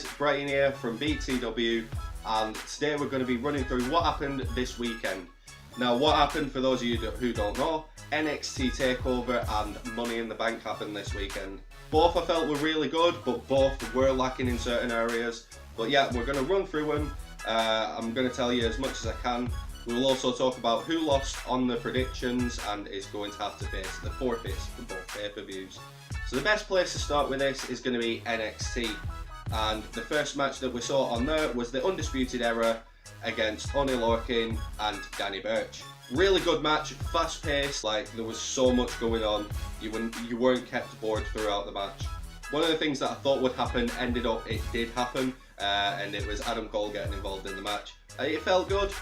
guys, Brian here from BTW, and today we're going to be running through what happened this weekend. Now, what happened, for those of you who don't know, NXT Takeover and Money in the Bank happened this weekend. Both I felt were really good, but both were lacking in certain areas. But yeah, we're going to run through them. I'm going to tell you as much as I can. We will also talk about who lost on the predictions and is going to have to face the forfeits for both pay-per-views. So the best place to start with this is going to be NXT. And the first match that we saw on there was the Undisputed Era against Oney Lorcan and Danny Burch. Really good match, fast paced, like there was so much going on, you weren't kept bored throughout the match. One of the things that I thought would happen ended up, it did happen, and it was Adam Cole getting involved in the match. It felt good,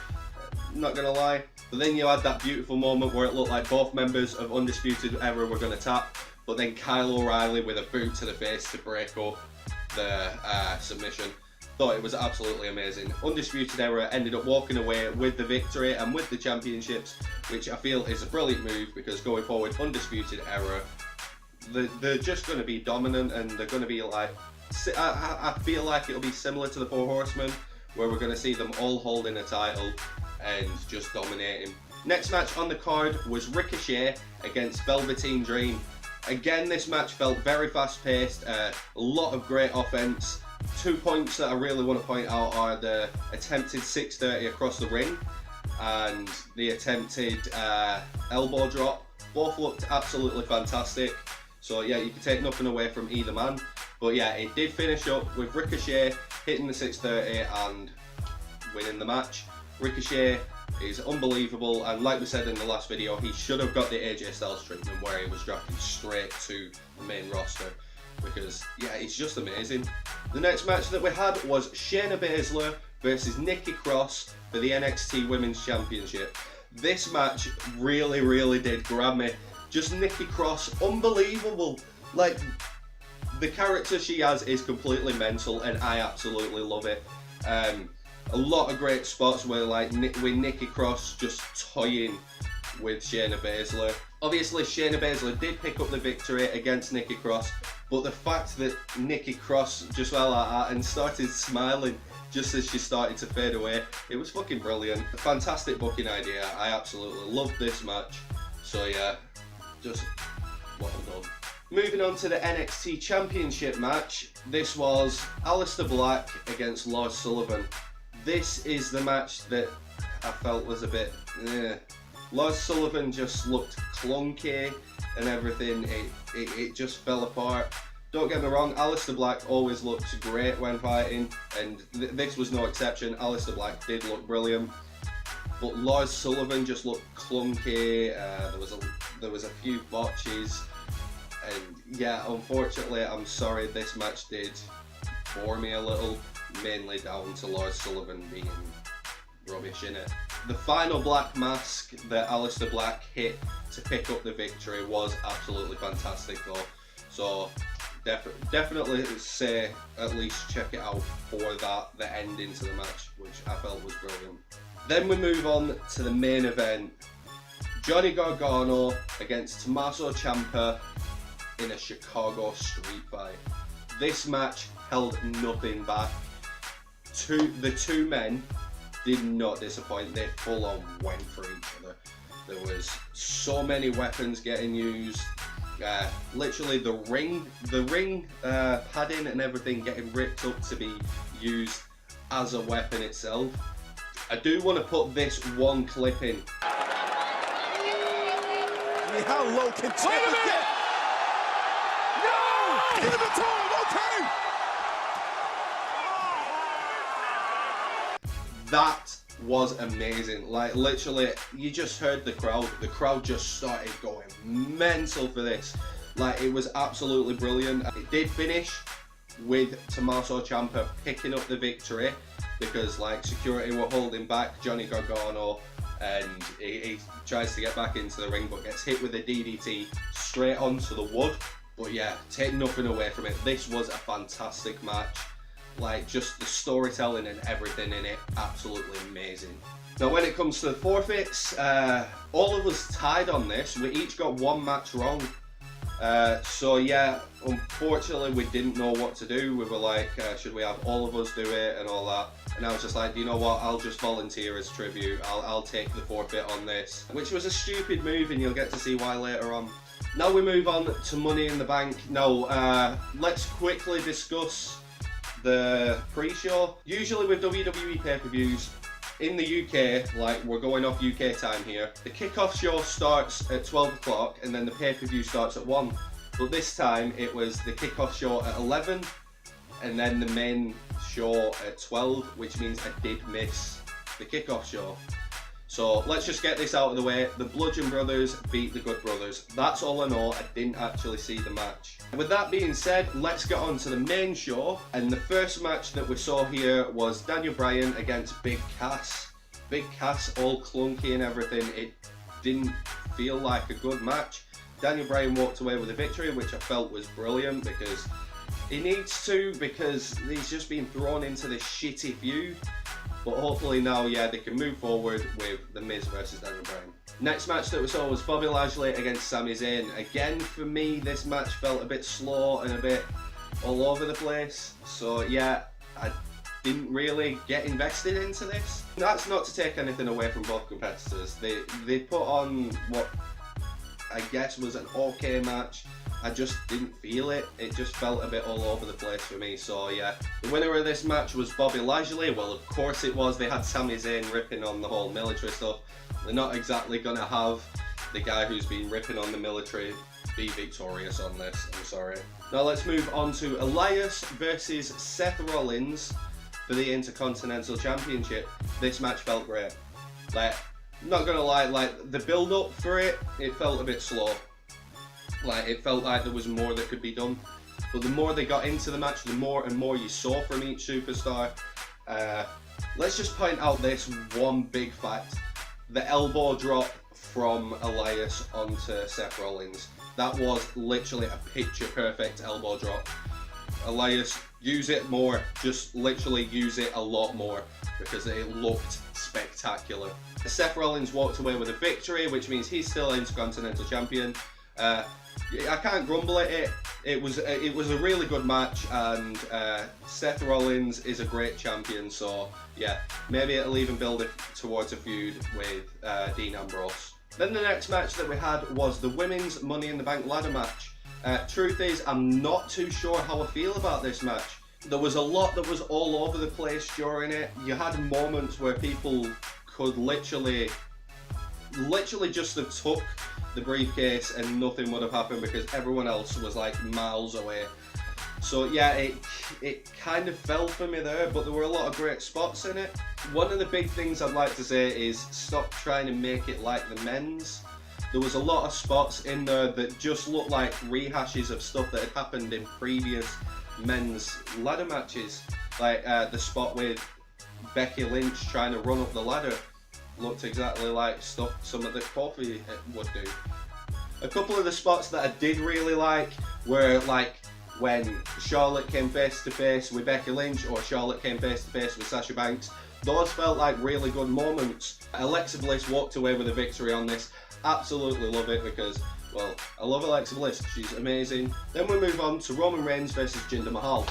not gonna lie, but then you had that beautiful moment where it looked like both members of Undisputed Era were gonna tap, but then Kyle O'Reilly with a boot to the face to break up the submission. Thought it was absolutely amazing. Undisputed Era ended up walking away with the victory and with the championships, which I feel is a brilliant move, because going forward, Undisputed Era, they're just going to be dominant, and they're going to be like, I feel like it'll be similar to the Four Horsemen, where we're going to see them all holding a title and just dominating. Next match on the card was Ricochet against Velveteen Dream. Again, this match felt very fast paced, a lot of great offense. 2 points that I really want to point out are the attempted 630 across the ring and the attempted elbow drop. Both looked absolutely fantastic. So yeah, you can take nothing away from either man. But yeah, it did finish up with Ricochet hitting the 630 and winning the match. Ricochet is unbelievable, and like we said in the last video, he should have got the AJ Styles treatment where he was drafted straight to the main roster, because yeah, it's just amazing. The next match that we had was Shayna Baszler versus Nikki Cross for the NXT Women's Championship. This match really did grab me. Just Nikki Cross, unbelievable. Like, the character she has is completely mental, and I absolutely love it. A lot of great spots where, like, with Nikki Cross just toying with Shayna Baszler. Obviously, Shayna Baszler did pick up the victory against Nikki Cross, but the fact that Nikki Cross just fell like that and started smiling just as she started to fade away, it was fucking brilliant. A fantastic booking idea. I absolutely loved this match. So yeah, just well done. Moving on to the NXT Championship match, this was Aleister Black against Lars Sullivan. This is the match that I felt was a bit Lars Sullivan just looked clunky and everything, it just fell apart. Don't get me wrong, Aleister Black always looks great when fighting, and this was no exception. Aleister Black did look brilliant, but Lars Sullivan just looked clunky. There was a few botches, and yeah, unfortunately, I'm sorry, this match did bore me a little, mainly down to Lars Sullivan being rubbish in it. The final black mask that Aleister Black hit to pick up the victory was absolutely fantastic though. So definitely say at least check it out for the ending to the match, which I felt was brilliant. Then we move on to the main event. Johnny Gargano against Tommaso Ciampa in a Chicago street fight. This match held nothing back. The two men did not disappoint. They full on went for each other. There was so many weapons getting used. Literally the ring padding and everything getting ripped up to be used as a weapon itself. I do want to put this one clip in. How low can Ciampa get? No! Give it to him, okay! That was amazing. Like, literally, you just heard the crowd just started going mental for this. Like, it was absolutely brilliant. It did finish with Tommaso Ciampa picking up the victory, because like security were holding back Johnny Gargano, and he tries to get back into the ring but gets hit with a DDT straight onto the wood. But yeah, take nothing away from it, this was a fantastic match. Like, just the storytelling and everything in it, absolutely amazing. Now when it comes to the forfeits, all of us tied on this. We each got one match wrong. So yeah, unfortunately we didn't know what to do. We were like, should we have all of us do it and all that? And I was just like, you know what, I'll just volunteer as tribute. I'll take the forfeit on this, which was a stupid move, and you'll get to see why later on. Now we move on to Money in the Bank. Now, let's quickly discuss the pre-show. Usually with WWE pay-per-views, in the UK, like we're going off UK time here, the kickoff show starts at 12 o'clock and then the pay-per-view starts at 1. But this time it was the kickoff show at 11 and then the main show at 12, which means I did miss the kickoff show. So let's just get this out of the way. The Bludgeon Brothers beat the Good Brothers. That's all I know. I didn't actually see the match. With that being said, let's get on to the main show. And the first match that we saw here was Daniel Bryan against Big Cass. Big Cass all clunky and everything. It didn't feel like a good match. Daniel Bryan walked away with a victory, which I felt was brilliant because he needs to, because he's just been thrown into this shitty feud. But hopefully now, yeah, they can move forward with The Miz versus Daniel Bryan. Next match that we saw was Bobby Lashley against Sami Zayn. Again, for me, this match felt a bit slow and a bit all over the place. So yeah, I didn't really get invested into this. That's not to take anything away from both competitors. They put on what I guess was an okay match. I just didn't feel it. It just felt a bit all over the place for me. So yeah, the winner of this match was Bobby Lashley. Well, of course it was. They had Sami Zayn ripping on the whole military stuff. They're not exactly gonna have the guy who's been ripping on the military be victorious on this. I'm sorry. Now let's move on to Elias versus Seth Rollins for the Intercontinental Championship. This match felt great. Like, not gonna lie, like the build up for it, it felt a bit slow. Like, it felt like there was more that could be done. But the more they got into the match, the more and more you saw from each superstar. Let's just point out this one big fact. The elbow drop from Elias onto Seth Rollins. That was literally a picture perfect elbow drop. Elias, use it more. Just literally use it a lot more because it looked spectacular. Seth Rollins walked away with a victory, which means he's still Intercontinental Champion. I can't grumble at it. It was a really good match, and Seth Rollins is a great champion. So yeah, maybe it'll even build it towards a feud with Dean Ambrose. Then the next match that we had was the Women's Money in the Bank ladder match. Truth is, I'm not too sure how I feel about this match. There was a lot that was all over the place during it. You had moments where people could literally just have took the briefcase and nothing would have happened because everyone else was like miles away. So yeah, it kind of fell for me there, but there were a lot of great spots in it. One of the big things I'd like to say is stop trying to make it like the men's. There was a lot of spots in there that just looked like rehashes of stuff that had happened in previous men's ladder matches. Like the spot with Becky Lynch trying to run up the ladder looked exactly like stuff some of the Kofi would do. A couple of the spots that I did really like were like when Charlotte came face to face with Becky Lynch or Charlotte came face to face with Sasha Banks. Those felt like really good moments. Alexa Bliss walked away with a victory on this. Absolutely love it because, well, I love Alexa Bliss. She's amazing. Then we move on to Roman Reigns versus Jinder Mahal.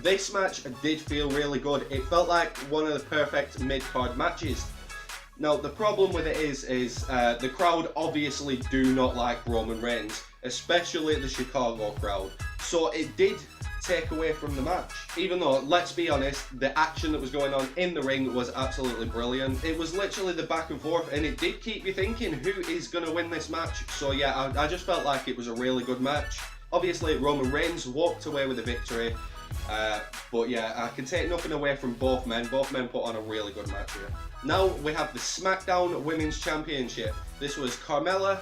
This match did feel really good. It felt like one of the perfect mid-card matches. Now, the problem with it is the crowd obviously do not like Roman Reigns, especially the Chicago crowd. So it did take away from the match. Even though, let's be honest, the action that was going on in the ring was absolutely brilliant. It was literally the back and forth, and it did keep you thinking, who is going to win this match? So yeah, I just felt like it was a really good match. Obviously, Roman Reigns walked away with a victory. But yeah, I can take nothing away from both men. Both men put on a really good match here. Now we have the SmackDown Women's Championship. This was Carmella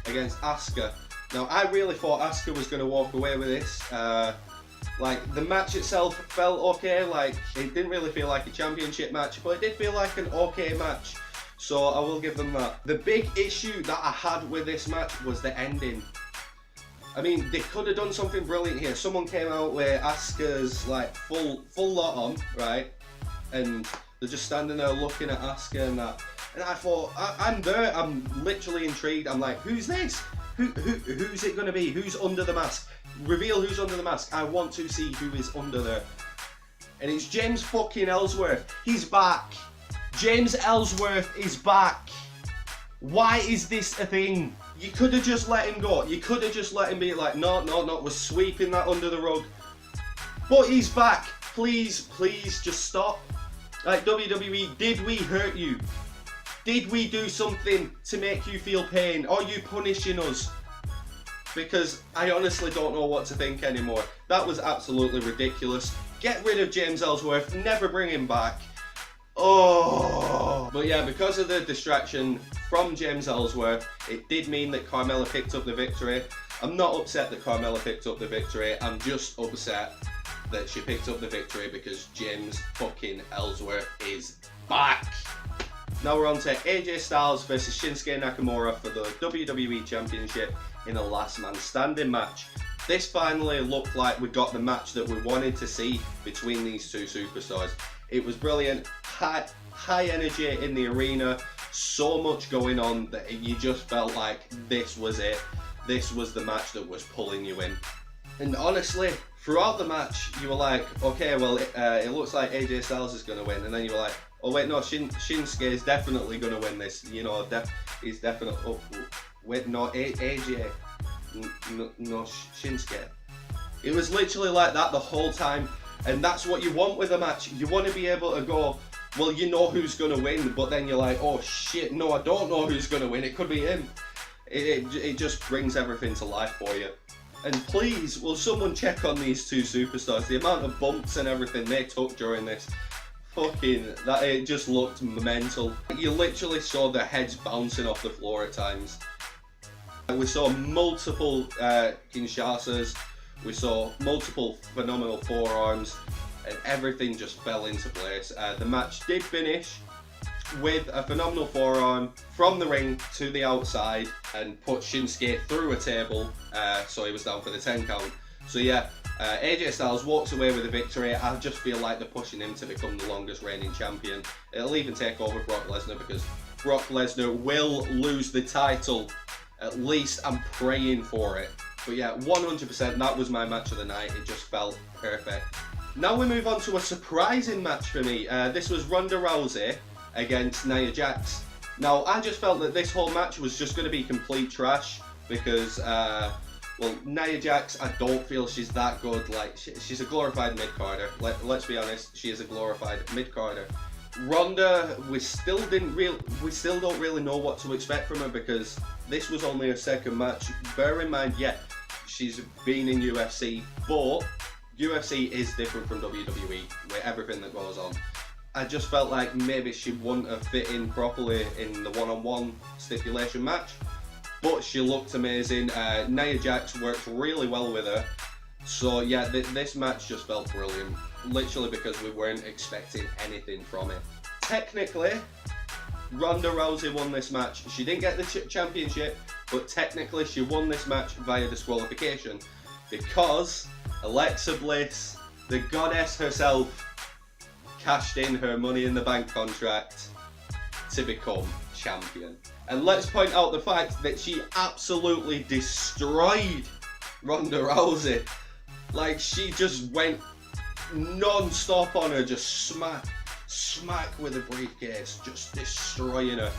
against Asuka. Now I really thought Asuka was going to walk away with this. Like the match itself felt okay. Like it didn't really feel like a championship match, but it did feel like an okay match. So I will give them that. The big issue that I had with this match was the ending. I mean, they could have done something brilliant here. Someone came out with Asuka's like full lot on, right? And they're just standing there looking at Asuka and that. And I thought, I'm there, I'm literally intrigued. I'm like, who's this? Who's it gonna be? Who's under the mask? Reveal who's under the mask. I want to see who is under there. And it's James fucking Ellsworth. He's back. James Ellsworth is back. Why is this a thing? You could have just let him go. You could have just let him be like, no, we're sweeping that under the rug. But he's back. Please, just stop. Like, WWE, did we hurt you? Did we do something to make you feel pain? Are you punishing us? Because I honestly don't know what to think anymore. That was absolutely ridiculous. Get rid of James Ellsworth, never bring him back. Oh. But yeah, because of the distraction from James Ellsworth, it did mean that Carmella picked up the victory. I'm not upset that Carmella picked up the victory. I'm just upset that she picked up the victory because James fucking Ellsworth is back. Now we're on to AJ Styles versus Shinsuke Nakamura for the WWE Championship in a last man standing match. This finally looked like we got the match that we wanted to see between these two superstars. It was brilliant, high energy in the arena, so much going on that you just felt like this was it. This was the match that was pulling you in. And honestly, throughout the match, you were like, okay, well, it looks like AJ Styles is going to win. And then you were like, oh wait, no, Shinsuke is definitely going to win this. You know, he's definitely. Oh, wait, no, AJ, no, Shinsuke. It was literally like that the whole time, and that's what you want with a match. You want to be able to go, well, you know who's going to win, but then you're like, oh shit, no, I don't know who's going to win. It could be him. It just brings everything to life for you. And please, will someone check on these two superstars? The amount of bumps and everything they took during this. Fucking, that it just looked mental. You literally saw their heads bouncing off the floor at times. We saw multiple Kinshasas, we saw multiple phenomenal forearms, and everything just fell into place. The match did finish with a phenomenal forearm from the ring to the outside and put Shinsuke through a table, so he was down for the 10 count. So yeah, AJ Styles walks away with a victory. I just feel like they're pushing him to become the longest reigning champion. It'll even take over Brock Lesnar because Brock Lesnar will lose the title. At least I'm praying for it. But yeah, 100%, that was my match of the night. It just felt perfect. Now we move on to a surprising match for me. This was Ronda Rousey against Nia Jax. Now I just felt that this whole match was just going to be complete trash because well, Nia Jax, I don't feel she's that good. Like, she's a glorified mid-carder. Let's be honest, she is a glorified mid-carder. Ronda, we still don't really know what to expect from her because this was only her second match. Bear in mind, yeah, she's been in UFC, but UFC is different from WWE with everything that goes on. I just felt like maybe she wouldn't have fit in properly in the one-on-one stipulation match. But she looked amazing. Nia Jax worked really well with her. So yeah, this match just felt brilliant. Literally because we weren't expecting anything from it. Technically, Ronda Rousey won this match. She didn't get the championship, but technically she won this match via disqualification. Because Alexa Bliss, the goddess herself, cashed in her Money in the Bank contract to become champion. And let's point out the fact that she absolutely destroyed Ronda Rousey. Like, she just went non-stop on her, just smack with a briefcase, just destroying her.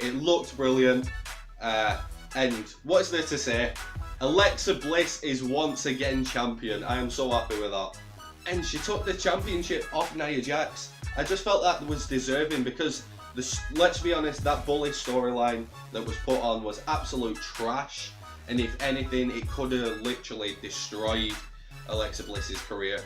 It looked brilliant. And what is there to say? Alexa Bliss is once again champion. I am so happy with that. And she took the championship off Nia Jax. I just felt that was deserving because let's be honest, that bully storyline that was put on was absolute trash, and if anything, it could have literally destroyed Alexa Bliss's career.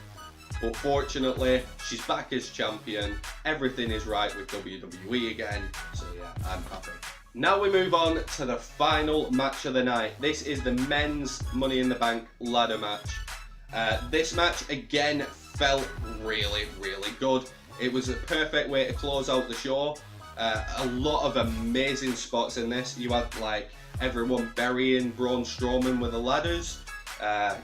But fortunately, she's back as champion. Everything is right with WWE again, so yeah, I'm happy. Now we move on to the final match of the night. This is the men's Money in the Bank ladder match. This match again felt really good. It was a perfect way to close out the show. A lot of amazing spots in this. You had like everyone burying Braun Strowman with the ladders.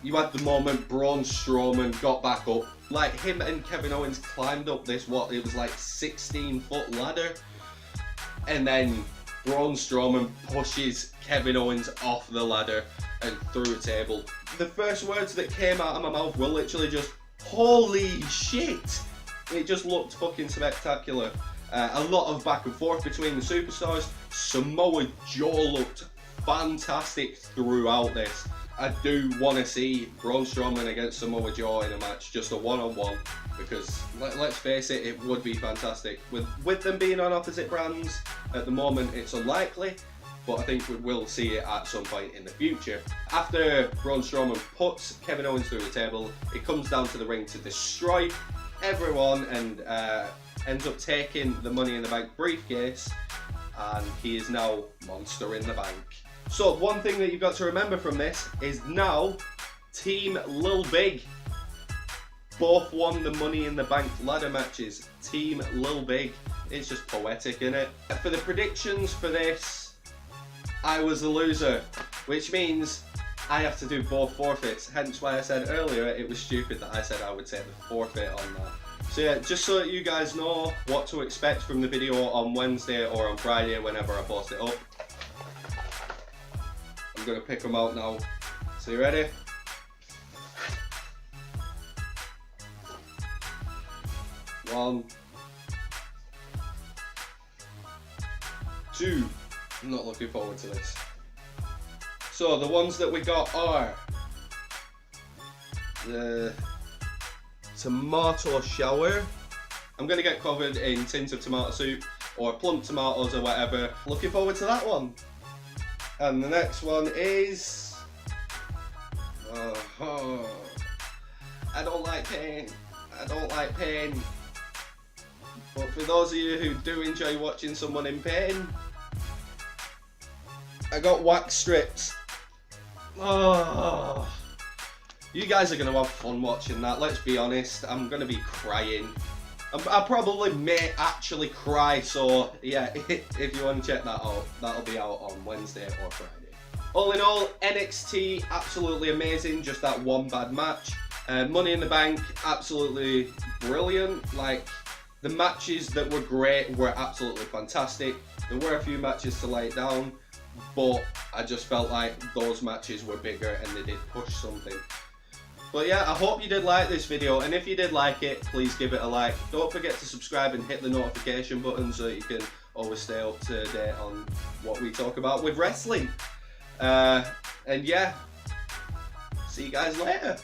You had the moment Braun Strowman got back up. Like, him and Kevin Owens climbed up this, it was like 16-foot ladder. And then Braun Strowman pushes Kevin Owens off the ladder and through a table. The first words that came out of my mouth were literally just, holy shit! It just looked fucking spectacular. A lot of back and forth between the superstars. Samoa Joe looked fantastic throughout this. I do want to see Braun Strowman against Samoa Joe in a match, just a one-on-one, because let's face it, it would be fantastic. With them being on opposite brands, at the moment it's unlikely, but I think we will see it at some point in the future. After Braun Strowman puts Kevin Owens through the table, it comes down to the ring to destroy everyone and ends up taking the Money in the Bank briefcase, and he is now Monster in the Bank. So one thing that you've got to remember from this is now Team Lil Big both won the Money in the Bank ladder matches. Team Lil Big. It's just poetic, innit? For the predictions for this, I was the loser, which means I have to do both forfeits. Hence why I said earlier it was stupid that I said I would take the forfeit on that. So yeah, just so that you guys know what to expect from the video on Wednesday or on Friday whenever I post it up. I'm going to pick them out now. So you ready? One. Two. I'm not looking forward to this. So the ones that we got are the tomato shower. I'm going to get covered in tins of tomato soup or plump tomatoes or whatever. Looking forward to that one. And the next one is... I don't like pain. I don't like pain. But for those of you who do enjoy watching someone in pain, I got wax strips. Oh, you guys are going to have fun watching that, let's be honest. I'm going to be crying. I probably may actually cry, so yeah, if you want to check that out, that'll be out on Wednesday or Friday. All in all, NXT, absolutely amazing, just that one bad match. Money in the Bank, absolutely brilliant. Like, the matches that were great were absolutely fantastic. There were a few matches to lay it down, but I just felt like those matches were bigger and they did push something. But yeah, I hope you did like this video, and if you did like it, please give it a like. Don't forget to subscribe and hit the notification button so that you can always stay up to date on what we talk about with wrestling. And yeah, see you guys later.